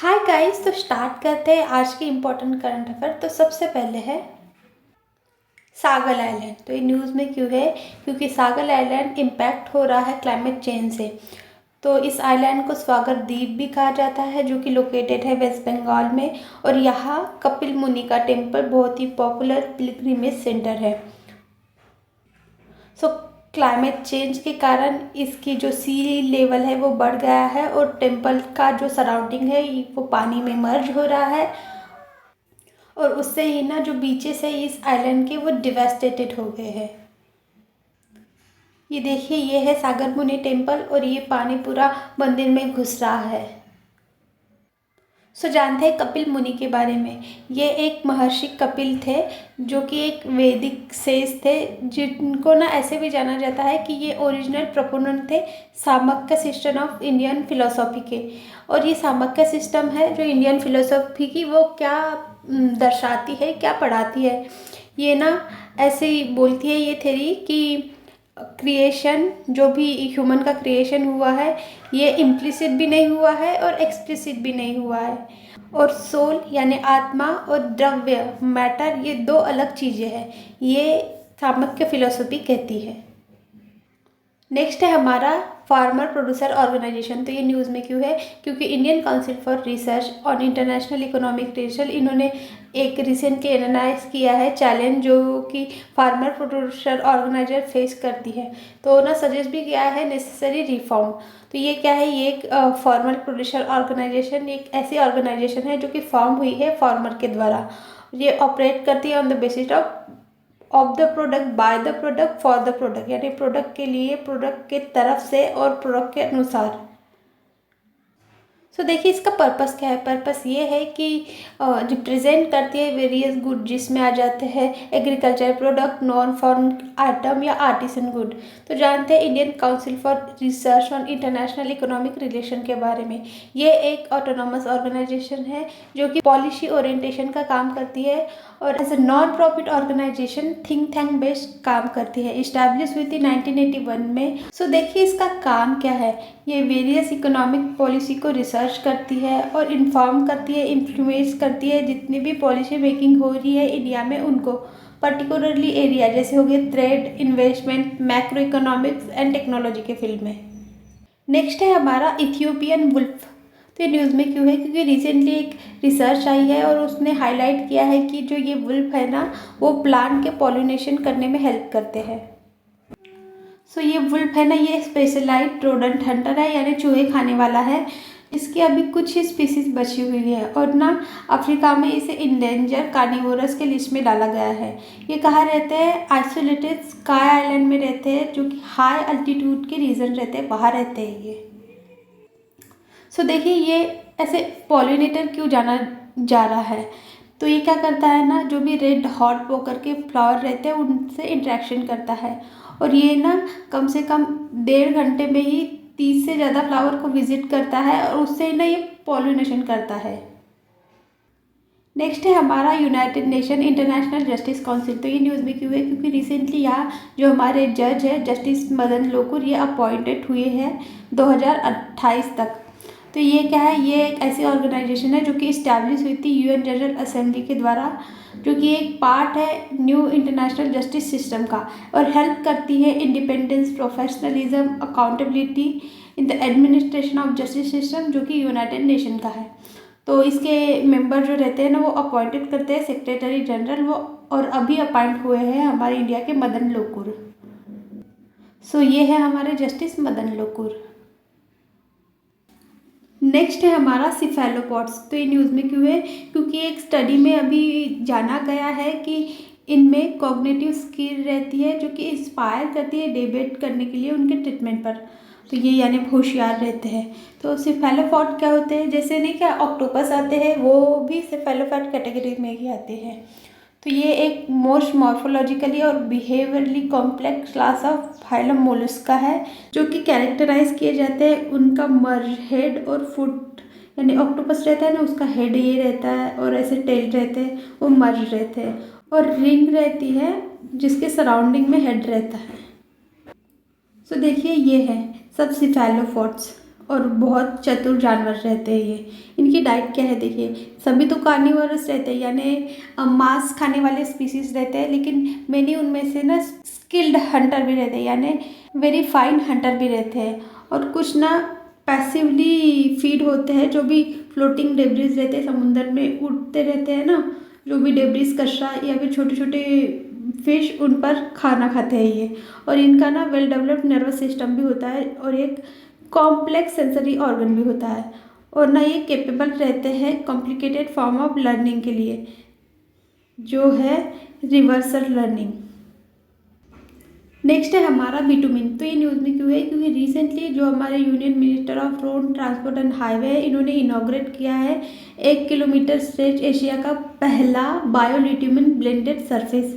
Hi guys, तो start करते हैं आज की इम्पोर्टेंट करंट अफेयर। तो सबसे पहले है सागल आइलैंड। तो ये न्यूज़ में क्यों है? क्योंकि सागल आइलैंड इम्पैक्ट हो रहा है क्लाइमेट चेंज से। तो इस आइलैंड को स्वागत द्वीप भी कहा जाता है, जो कि लोकेटेड है वेस्ट बंगाल में। और यहाँ कपिल मुनि का टेम्पल बहुत ही पॉपुलर पिलग्रिमेज सेंटर है। सो क्लाइमेट चेंज के कारण इसकी जो सी लेवल है वो बढ़ गया है, और टेम्पल का जो सराउंडिंग है वो पानी में मर्ज हो रहा है। और उससे ही ना जो बीचेस है इस आइलैंड के वो डिवेस्टेटेड हो गए हैं। ये देखिए, ये है सागर मुनि टेम्पल, और ये पानी पूरा मंदिर में घुस रहा है। जानते हैं कपिल मुनि के बारे में। ये एक महर्षि कपिल थे, जो कि एक वैदिक सेज थे, जिनको ना ऐसे भी जाना जाता है कि ये ओरिजिनल प्रोपोनेंट थे सामक्य सिस्टम ऑफ इंडियन फिलोसॉफी के। और ये सामक्य सिस्टम है जो इंडियन फिलोसॉफी की वो क्या दर्शाती है, क्या पढ़ाती है। ये ना ऐसे ही बोलती है ये थ्योरी कि क्रिएशन, जो भी ह्यूमन का क्रिएशन हुआ है, ये इम्प्लिसिट भी नहीं हुआ है और एक्सप्लिसिट भी नहीं हुआ है। और सोल यानी आत्मा और द्रव्य मैटर, ये दो अलग चीज़ें हैं, ये सामक्य फिलोसफी कहती है। नेक्स्ट है हमारा फार्मर प्रोड्यूसर ऑर्गेनाइजेशन। तो ये न्यूज़ में क्यों है? क्योंकि Indian council for research on international economic relation, इन्होंने एक रिसेंट के एनालाइज किया है चैलेंज जो कि फार्मर प्रोड्यूसर ऑर्गेनाइजर फेस करती है। तो ना सजेस्ट भी किया है नेसेसरी रिफॉर्म। तो ये क्या है? ये एक फार्मर प्रोड्यूसर ऑर्गेनाइजेशन एक ऐसी ऑर्गेनाइजेशन है जो कि फॉर्म हुई है फार्मर के द्वारा। ये ऑपरेट करती है on the basis of the product, by the product, for the product, यानी प्रोडक्ट के लिए, प्रोडक्ट के तरफ से और प्रोडक्ट के अनुसार। देखिए इसका पर्पस क्या है। पर्पस ये है कि रिप्रेजेंट करती है वेरियस गुड, जिसमें आ जाते हैं agriculture product, non farm item या आर्टिसन गुड। तो जानते हैं Indian council for research on international economic relation के बारे में। ये एक ऑटोनॉमस ऑर्गेनाइजेशन है जो कि पॉलिसी ओरिएंटेशन का काम करती है, और as a non profit organisation think tank based काम करती है। इस्टेब्लिश हुई थी 1981 में। देखिए इसका काम क्या है। ये वेरियस इकोनॉमिक पॉलिसी को रिसर्च करती है और इन्फॉर्म करती है, इन्फ्लुएंस करती है जितनी भी पॉलिसी मेकिंग हो रही है इंडिया में उनको, पर्टिकुलरली एरिया जैसे हो गए trade, investment, macro economics and technology के फील्ड में। नेक्स्ट है हमारा इथियोपियन वुल्फ। तो ये न्यूज़ में क्यों है? क्योंकि रिसेंटली एक रिसर्च आई है और उसने हाईलाइट किया है कि जो ये वुल्फ है ना, वो प्लांट के पॉलिनेशन करने में हेल्प करते हैं। ये वुल्फ है ना, ये स्पेशलाइज्ड रोडेंट हंटर है, यानी चूहे खाने वाला है। इसकी अभी कुछ ही स्पीसीज बची हुई है, और ना अफ्रीका में इसे इंडेंजर कार्निवोरस के लिस्ट में डाला गया है। ये कहाँ रहते हैं? आइसोलेटेड स्काई आइलैंड में रहते हैं, जो कि हाई अल्टीट्यूड के रीजन रहते हैं, वहाँ रहते हैं ये। देखिए ये ऐसे पॉलिनेटर क्यों जाना जा रहा है। तो ये क्या करता है ना, जो भी रेड हॉट पोकर के फ्लावर रहते हैं उनसे इंट्रैक्शन करता है, और ये ना कम से कम 1.5 घंटे में ही 30 से ज़्यादा फ्लावर को विजिट करता है, और उससे ना ये पॉलिनेशन करता है। नेक्स्ट है हमारा United nation international justice council. तो ये न्यूज़ में क्यों है? क्योंकि रिसेंटली यहाँ जो हमारे जज है जस्टिस मदन लोकुर, ये अपॉइंटेड हुए हैं 2028 तक। तो ये क्या है? ये एक ऐसी ऑर्गेनाइजेशन है जो कि इस्टेब्लिश हुई थी यूएन जनरल असेंबली के द्वारा, जो कि एक पार्ट है न्यू इंटरनेशनल जस्टिस सिस्टम का, और हेल्प करती है independence, professionalism, accountability in the administration of justice system, जो कि यूनाइटेड नेशन का है। तो इसके मेंबर जो रहते हैं ना, वो अपॉइंटेड करते हैं सेक्रेटरी जनरल, वो और अभी अपॉइंट हुए हैं हमारे इंडिया के मदन लोकुर। ये है हमारे जस्टिस मदन लोकुर। नेक्स्ट है हमारा सिफेलोपॉड्स। तो ये न्यूज़ में क्यों है? क्योंकि एक स्टडी में अभी जाना गया है कि इनमें कॉग्निटिव स्किल रहती है, जो कि इंस्पायर करती है डिबेट करने के लिए उनके ट्रीटमेंट पर। तो ये यानी होशियार रहते हैं। तो सिफेलोपॉड क्या होते हैं? जैसे नहीं क्या ऑक्टोपस आते हैं, वो भी सिफेलोपॉड कैटेगरी में ही आते हैं। तो ये एक मोस्ट मॉर्फोलॉजिकली और behaviourally complex class of phylum Mollusca है, जो कि कैरेक्टराइज किए जाते हैं उनका मर्ज हेड और फुट, यानी ऑक्टोपस रहता है ना, उसका हेड ये रहता है और ऐसे टेल रहते हैं, वो मर्ज रहते हैं, और रिंग रहती है जिसके सराउंडिंग में हेड रहता है। देखिए ये है सब सिफेलोपॉड्स, और बहुत चतुर जानवर रहते हैं ये। इनकी डाइट क्या है देखिए, सभी तो कार्निवोरस रहते हैं, यानी मांस खाने वाले स्पीसीज रहते हैं, लेकिन मैंने उनमें से ना स्किल्ड हंटर भी रहते हैं, यानी वेरी फाइन हंटर भी रहते हैं। और कुछ ना पैसिवली फीड होते हैं, जो भी फ्लोटिंग डेब्रिज रहते हैं समुद्र में उड़ते रहते हैं ना, जो भी डेब्रिज कचरा या फिर छोटे छोटे फिश, उन पर खाना खाते हैं ये। और इनका ना वेल डेवलप्ड नर्वस सिस्टम भी होता है और एक कॉम्प्लेक्स सेंसरी ऑर्गन भी होता है। और ना ये केपेबल रहते हैं कॉम्प्लिकेटेड फॉर्म ऑफ लर्निंग के लिए, जो है रिवर्सल लर्निंग। नेक्स्ट है हमारा बिटुमिन। तो ये न्यूज़ में क्यों है, क्योंकि रिसेंटली जो हमारे union minister of road transport and highway है, इन्होंने इनॉग्रेट किया है 1 किलोमीटर स्ट्रेच एशिया का पहला बायोलिट्यूमिन ब्लेंडेड सरफेस।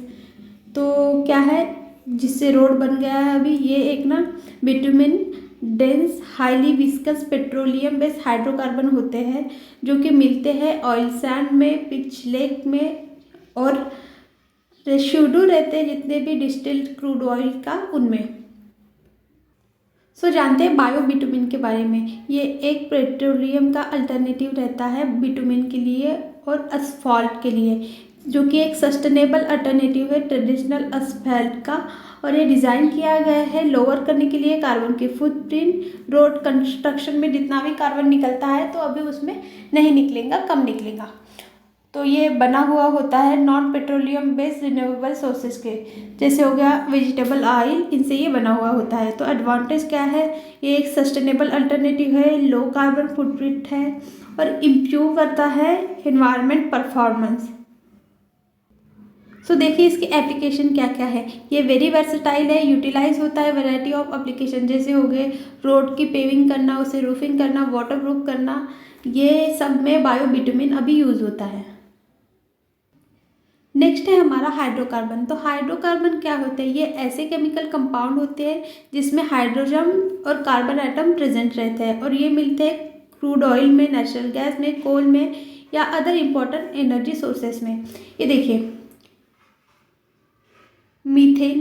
तो क्या है, जिससे रोड बन गया है अभी, ये एक ना bitumen dense highly viscous petroleum based hydrocarbon होते हैं, जो कि मिलते हैं ऑयल सैंड में, पिच लेक में, और रेसिड्यू रहते हैं जितने भी डिस्टिल्ड क्रूड ऑयल का उनमें। जानते हैं बायो बिटुमिन के बारे में। ये एक पेट्रोलियम का अल्टरनेटिव रहता है बिटुमिन के लिए और असफॉल्ट के लिए, जो कि एक सस्टेनेबल अल्टरनेटिव है ट्रेडिशनल असफॉल्ट का। और ये डिज़ाइन किया गया है लोअर करने के लिए कार्बन के फुटप्रिंट। रोड कंस्ट्रक्शन में जितना भी कार्बन निकलता है तो अभी उसमें नहीं निकलेगा, कम निकलेगा। तो ये बना हुआ होता है non petroleum based renewable sources के, जैसे हो गया वेजिटेबल ऑयल, इनसे ये बना हुआ होता है। तो एडवांटेज क्या है, ये एक सस्टेनेबल अल्टरनेटिव है, लो कार्बन फुटप्रिंट है और इम्प्रूव करता है इन्वायरमेंट परफॉर्मेंस। देखिए इसकी एप्लीकेशन क्या क्या है। ये वेरी वर्सेटाइल है, यूटिलाइज होता है वैरायटी ऑफ एप्लीकेशन, जैसे हो गए रोड की पेविंग करना, उसे रूफिंग करना, वाटर प्रूफ करना, ये सब में बायो बिटुमिन अभी यूज़ होता है। नेक्स्ट है हमारा हाइड्रोकार्बन। तो हाइड्रोकार्बन क्या होते हैं, ये ऐसे केमिकल कंपाउंड होते हैं जिसमें हाइड्रोजन और कार्बन एटम प्रेजेंट रहते हैं, और ये मिलते हैं क्रूड ऑयल में, नेचुरल गैस में, कोल में या अदर इम्पोर्टेंट एनर्जी सोर्सेस में। ये देखिए methane,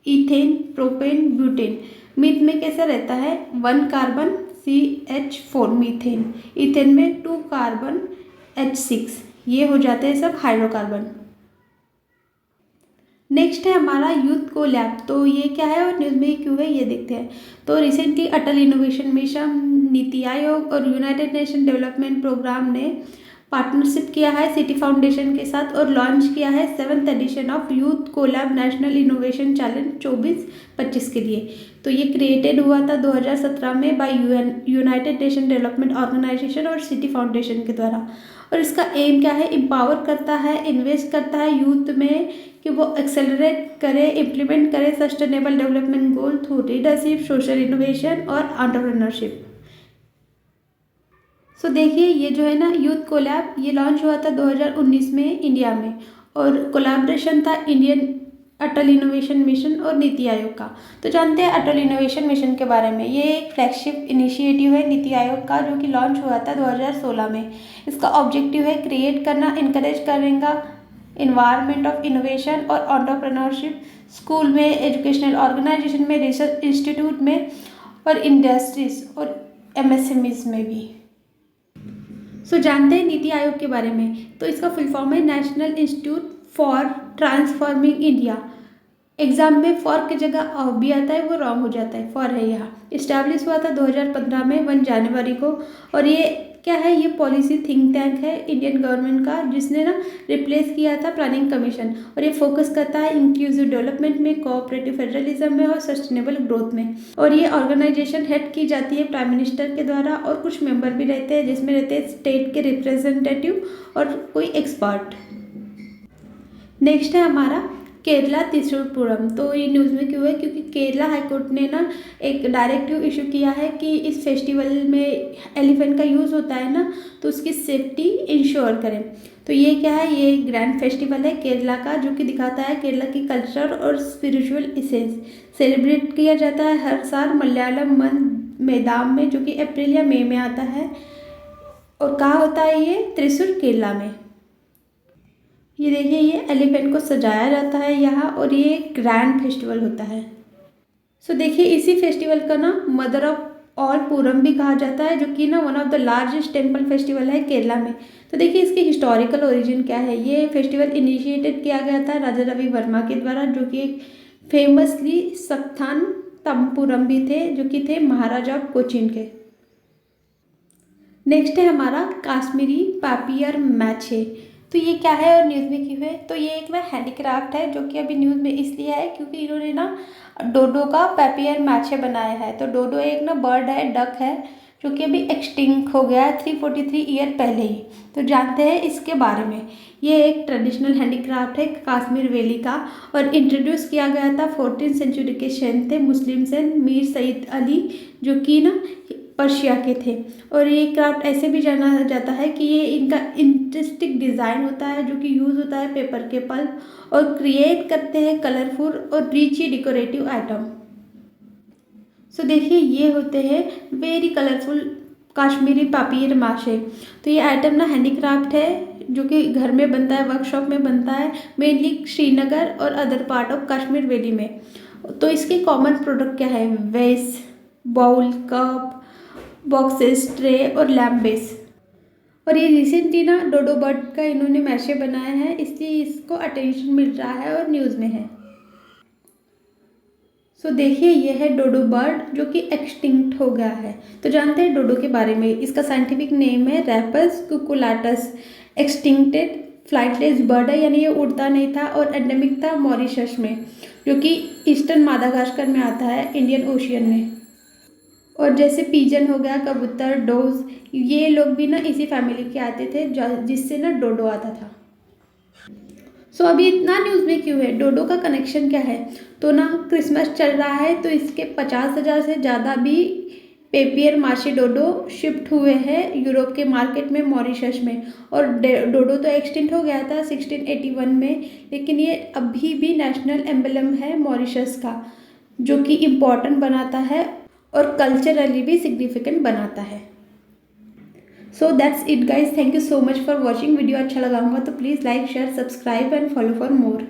ethane, propane, butane. Myth में कैसा रहता है, 1 कार्बन CH4 मीथेन, इथेन में 2 कार्बन H6, ये हो जाते हैं सब हाइड्रोकार्बन। नेक्स्ट है हमारा यूथ को लैब। तो ये क्या है और न्यूज़ में क्यों है, ये देखते हैं। तो रिसेंटली अटल इनोवेशन मिशन, नीति आयोग और यूनाइटेड नेशन डेवलपमेंट प्रोग्राम ने पार्टनरशिप किया है सिटी फाउंडेशन के साथ और लॉन्च किया है 7th edition of youth colab national innovation challenge 24-25 के लिए। तो ये क्रिएटेड हुआ था 2017 में by United Nation Development Organisation और सिटी फाउंडेशन के द्वारा। और इसका एम क्या है, एम्पावर करता है, इन्वेस्ट करता है यूथ में कि वो एक्सेलरेट करे, इम्प्लीमेंट करे sustainable development goal through leadership, social innovation और एंटरप्रेन्योरशिप। देखिए ये जो है ना यूथ कोलैब, ये लॉन्च हुआ था 2019 में इंडिया में, और कोलैबोरेशन था इंडियन अटल इनोवेशन मिशन और नीति आयोग का। तो जानते हैं अटल इनोवेशन मिशन के बारे में। ये एक फ्लैगशिप इनिशिएटिव है नीति आयोग का, जो कि लॉन्च हुआ था 2016 में। इसका ऑब्जेक्टिव है क्रिएट करना, इनकरेज करेगा इन्वायरमेंट ऑफ इनोवेशन और एंटरप्रेन्योरशिप स्कूल में, एजुकेशनल ऑर्गेनाइजेशन में, रिसर्च इंस्टीट्यूट में और इंडस्ट्रीज और MSMEs में भी। जानते हैं नीति आयोग के बारे में। तो इसका फुल फॉर्म है national institute for transforming India. Exam में फॉर की जगह भी आता है, वो रॉन्ग हो जाता है, फॉर है यहाँ। इस्टेब्लिश हुआ था 2015 में 1 जनवरी को। और ये क्या है, ये पॉलिसी थिंक टैंक है इंडियन गवर्नमेंट का, जिसने ना रिप्लेस किया था प्लानिंग कमीशन। और ये फोकस करता है इंक्लूसिव डेवलपमेंट में, कोऑपरेटिव फेडरलिज्म में और सस्टेनेबल ग्रोथ में। और ये ऑर्गेनाइजेशन हेड की जाती है प्राइम मिनिस्टर के द्वारा, और कुछ मेंबर भी रहते हैं, जिसमें रहते हैं स्टेट के रिप्रेजेंटेटिव और कोई एक्सपर्ट। नेक्स्ट है हमारा केरला त्रिशूरपुरम। तो ये न्यूज़ में क्यों है, क्योंकि केरला हाईकोर्ट ने ना एक डायरेक्टिव इशू किया है कि इस फेस्टिवल में एलिफेंट का यूज़ होता है ना, तो उसकी सेफ्टी इंश्योर करें। तो ये क्या है, ये ग्रैंड फेस्टिवल है केरला का, जो कि दिखाता है केरला की कल्चर और स्पिरिचुअल इसेंस। सेलिब्रेट किया जाता है हर साल मलयालम मेदाम में, जो कि अप्रैल या मई में आता है। और कहाँ होता है ये, त्रिशूर केरला में। ये देखिए ये एलिफेंट को सजाया जाता है यहाँ, और ये ग्रैंड फेस्टिवल होता है। देखिए इसी फेस्टिवल का ना मदर ऑफ और पूरम भी कहा जाता है, जो कि ना one of the largest temple festival है केरला में। तो देखिए इसकी हिस्टोरिकल ओरिजिन क्या है। ये फेस्टिवल इनिशिएटेड किया गया था राजा रवि वर्मा के द्वारा, जो कि एक फेमसली सक्थान तम्पुरम भी थे, जो कि थे महाराजा कोचिन के। नेक्स्ट है हमारा काश्मीरी पापियर मैचे। तो ये क्या है और न्यूज़ में क्यों है? तो ये एक ना हैंडीक्राफ्ट है, जो कि अभी न्यूज़ में इसलिए है क्योंकि इन्होंने ना डोडो का पापियर मैचे बनाया है। तो डोडो एक ना बर्ड है, डक है, जो कि अभी एक्सटिंक्ट हो गया है 343 ईयर पहले ही। तो जानते हैं इसके बारे में। ये एक ट्रेडिशनल हैंडीक्राफ्ट है काश्मीर वैली का, और इंट्रोड्यूस किया गया था 14th सेंचुरी के सेंट थे, मुस्लिम सेंट मीर सईद अली, जो कि ना पर्शिया के थे। और ये क्राफ्ट ऐसे भी जाना जाता है कि ये इनका इंटरेस्टिंग डिज़ाइन होता है, जो कि यूज़ होता है पेपर के पल्प, और क्रिएट करते हैं कलरफुल और रिची डेकोरेटिव आइटम। सो देखिए ये होते हैं वेरी कलरफुल काश्मीरी पापियर माशे। तो ये आइटम ना हैंडीक्राफ्ट है, जो कि घर में बनता है, वर्कशॉप में बनता है, मेनली श्रीनगर और other part of Kashmir valley में। तो इसके कॉमन प्रोडक्ट क्या है? वेस, बाउल, कप, बॉक्सेस, ट्रे और लैम्प बेस। और ये रिसेंटली ना डोडो बर्ड का इन्होंने मैशे बनाया है, इसलिए इसको अटेंशन मिल रहा है और न्यूज़ में है। सो देखिए ये है डोडो बर्ड, जो कि एक्सटिंक्ट हो गया है। तो जानते हैं डोडो के बारे में। इसका साइंटिफिक नेम है रैपस कुकुलाटस। एक्सटिंक्टेड फ्लाइटलेस बर्ड है, यानी ये उड़ता नहीं था, और एंडेमिक था मॉरिशस में, जो कि ईस्टर्न मादागास्कर में आता है, इंडियन ओशियन में। और जैसे पीजन हो गया, कबूतर, डोज, ये लोग भी ना इसी फैमिली के आते थे, जिससे ना डोडो आता था। सो अभी इतना न्यूज़ में क्यों है? डोडो का कनेक्शन क्या है? तो ना क्रिसमस चल रहा है, तो इसके 50,000 से ज़्यादा भी पेपियर माशे डोडो शिफ्ट हुए हैं यूरोप के मार्केट में, मॉरिशस में। और डोडो तो एक्सटिंक्ट हो गया था 1681 में, लेकिन ये अभी भी नेशनल एम्बलम है मॉरिशस का, जो कि इम्पॉर्टेंट बनाता है और कल्चरली भी सिग्निफिकेंट बनाता है। So that's it guys, thank you so much for watching. Video अच्छा लगा होगा तो please like, share, subscribe and follow for more.